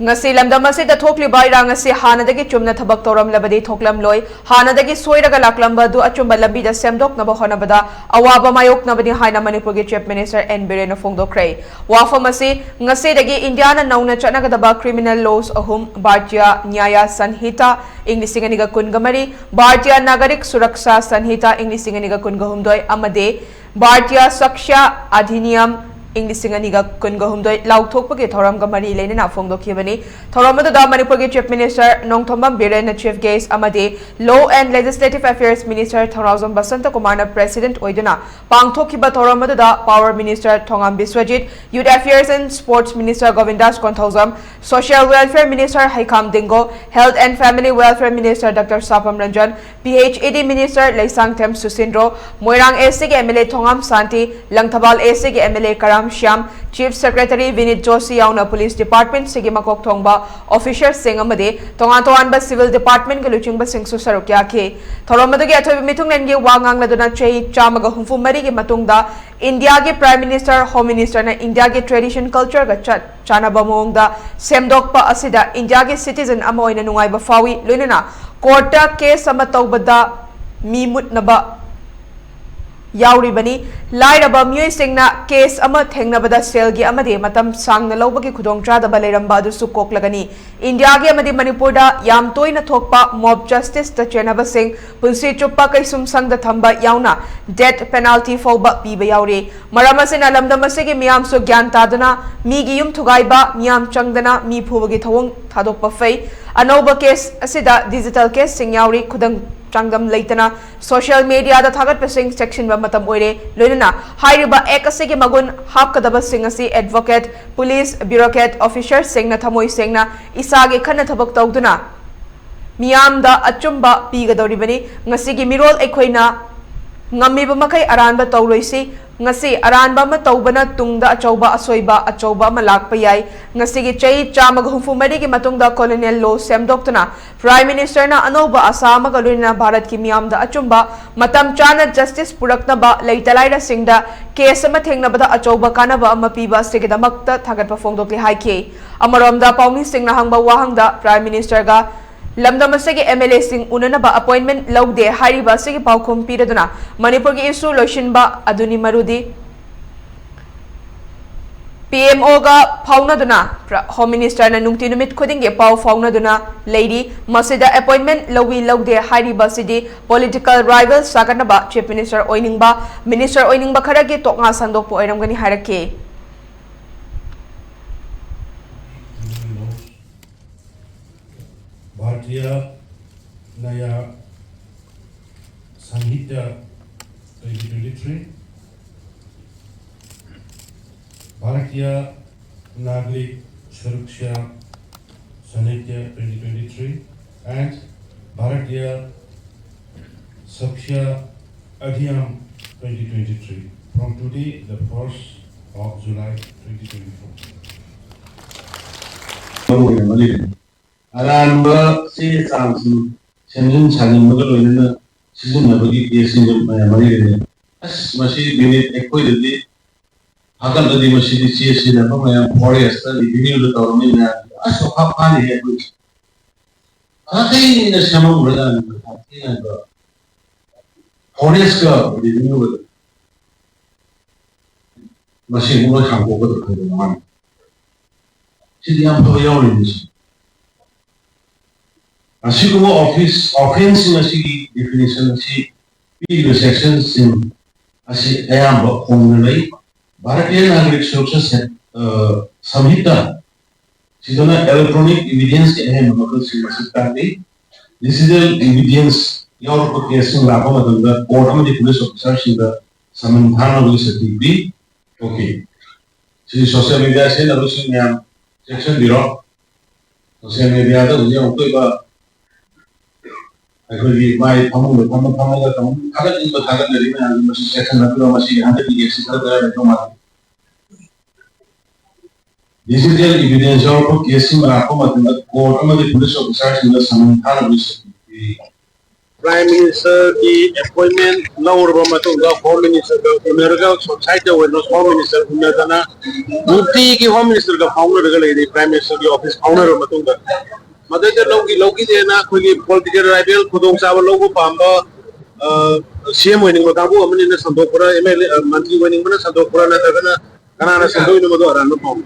ngasi lamdam asida thokliba irang asi hanadagi chumna thabak toram labadi thoklam loi hanadagi soiraga laklamba du achumba lambi da semdok naba honabada awaba mayok nabadi haina manipur gi chief minister N Birena Phongdokre wafam asi ngasi dagi India na nauna chanagadaba criminal laws ahum Bharatiya Nyaya Sanhita English singaniga kungamari Bharatiya Nagarik Suraksha Sanhita English singaniga kungahumdoi amade Bharatiya Saksha Adhiniyam English singaniga kungahumdoi lauthokpagi thoramga mari leinana phongdokhibani thoramada Manipur gi chief minister Nongthombam Birena chief guest amade law and legislative affairs minister Thorazam Basanta Kumar president oiduna pangthokhiba thoramada power minister Thongam Biswajit youth affairs and sports minister Govindas Konthauzam social welfare minister Haikam Dingo health and family welfare minister Dr Sapam Ranjan PHED minister Leisang Them Susindro Moirang AC gi MLA Thongam Santi Langthabal AC gi MLA Karam Shyam Chief Secretary Vinit Joshi yauna Police Department sigi makok thongba officers sing amade tongan civil department ge luchingba singsu sarukya ke thoramadu ge athobi mitung nengi wangang laduna chei chamaga humfu mari ge matungda India ge prime minister home minister na India ge tradition culture ga chanaba mongda semdokpa asida India ge citizen ama oina nungai ba fawi loinana court case ama tawbada mi mutnaba yauribani lairaba miyoi singna case ama thengnabada selgi amade matam sangna lobagi khudongcha da baleramba du su koklagani India gi amade Manipur da yam toina thokpa mob justice ta chenaba sing pulsi chuppa kaisum sang da thamba yauna death penalty foba piba yaure maramasina lamdam asigi miyam su gyan taduna mi gi yum thugaiba miyam changdana mi phubagi thawong thadokpa fei anoba case asida digital case sing yauri khudang Changdam Laitana social media da Thagat Passing section Matam Oire Lunana Hairiba Ekasiki Magun Hapkadaba Singasi advocate police bureaucrat officer Singna Tamoi Singna Isagi Kana Tabak Tawduna Miam da Achumba Piga Doribani Ngasigi Mirol Equina Ngamiba Makai Aranba Tauroisi ngasi aranba ma tawbana tungda achauba asoiba malakpa yai ngasi gi chai chamag humfumari gi matungda colonial law semdoktuna prime minister na anoba asama galuna bharat ki miyam da achumba matam chana justice purakna ba leitalaira singda case ma thengna bada achauba kana ba ama piba sigidamakta thagat pa phongdokli haike amaromda paumi singna hangba wahangda prime minister ga Lamdam asigi MLA sing unana ba appointment lawde hariba asigi paukhum piraduna Manipur gi issue loishinba aduni marudi PMO ga phaunaduna home minister na nungti numit khudinge pau phaunaduna lady masida appointment lawi lawde hariba sidi political rivals saganaba chief minister oiningba kharagi toknga sandokpo oiramgani harake Bharatiya Nyaya Sanhita 2023, Bharatiya Nagarik Suraksha Sanhita 2023, and Bharatiya Saksha Adhiniyam 2023 from today, the 1st of July 2024. Aramba si samsi senjun chani magalo ina sizun nabagi kesin mari ne as masi bini ekoi dadi hakan dadi masi di si na pa maya forest di bini lo tawmi na as ha pani he koi akai na samam radan akai na ba forest ka di bini lo masi mo khang ko ko do na si di am to yaw ni Así como offense así definition así previous sections in así ayamba only Bharatiya Nagarik Suraksha Samhita sidona electronic evidence ke hai matlab se masakta ni digital evidence yaur ko case la ko matlab court mein police officer sinda samandhana ho sakti bi okay si social media se na rusi mein section diro social media da uje koi ba अगर my फमो का तो अगर इन बता कर रही मैं machine section रख लो machine यहां पे ये सिस्टम कर रहा है तो मार डिजिटल एविडेंस और को केसिंग में आपको मतलब कोर्ट में पुलिस ऑफिसर्स इन द समाधान हो सकती Prime Minister की appointment लौरबा मतुंगा Home Minister का उन्नरगा सोसाइटी वेनो Home Minister उन्नरना मुफ्ती की Home Minister का फाउंडर का लेडी Prime Minister की ऑफिस फाउंडर मतुंगा मदद लौकी देना कोई political rival खुदों साब लोगों पांबा CM winning बताबू हमने ने संतोषपुरा MLA मंत्री winning बना संतोषपुरा ना तकना कनाना संतोष ने मदो आराम पाऊँ